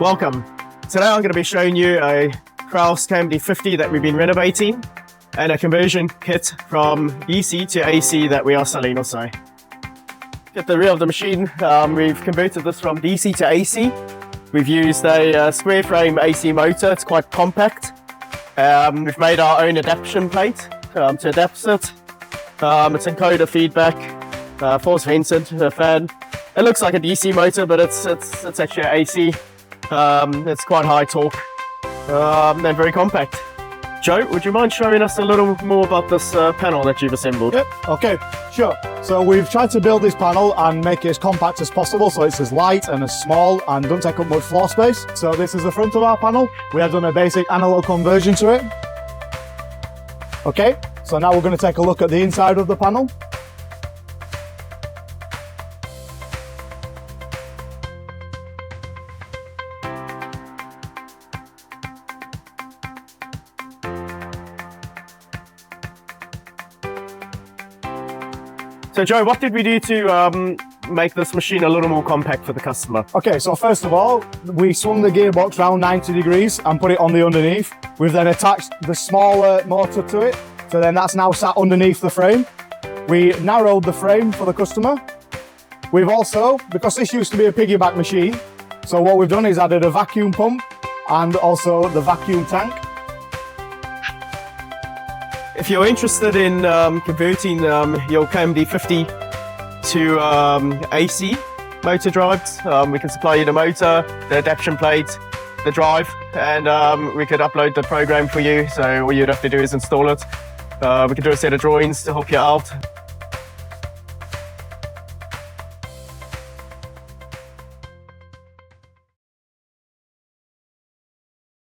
Welcome. Today I'm going to be showing you a Krauss KMD50 that we've been renovating and a conversion kit from DC to AC that we are selling also. At the rear of the machine, we've converted this from DC to AC. We've used a square frame AC motor. It's quite compact. We've made our own adaptation plate to adapt it. It's encoder feedback, force vented fan. It looks like a DC motor, but it's actually an AC. It's quite high torque and very compact. Joe, would you mind showing us a little more about this panel that you've assembled? Yep, okay, sure. So we've tried to build this panel and make it as compact as possible, so it's as light and as small and doesn't take up much floor space. So this is the front of our panel. We have done a basic analog conversion to it. Okay, so now we're going to take a look at the inside of the panel. So Joe, what did we do to make this machine a little more compact for the customer? Okay, so first of all, we swung the gearbox around 90 degrees and put it on the underneath. We've then attached the smaller motor to it, so then that's now sat underneath the frame. We narrowed the frame for the customer. We've also, because this used to be a piggyback machine, so what we've done is added a vacuum pump and also the vacuum tank. If you're interested in converting your KMD50 to AC motor drives, we can supply you the motor, the adaptation plate, the drive, and we could upload the program for you. So all you'd have to do is install it. We could do a set of drawings to help you out.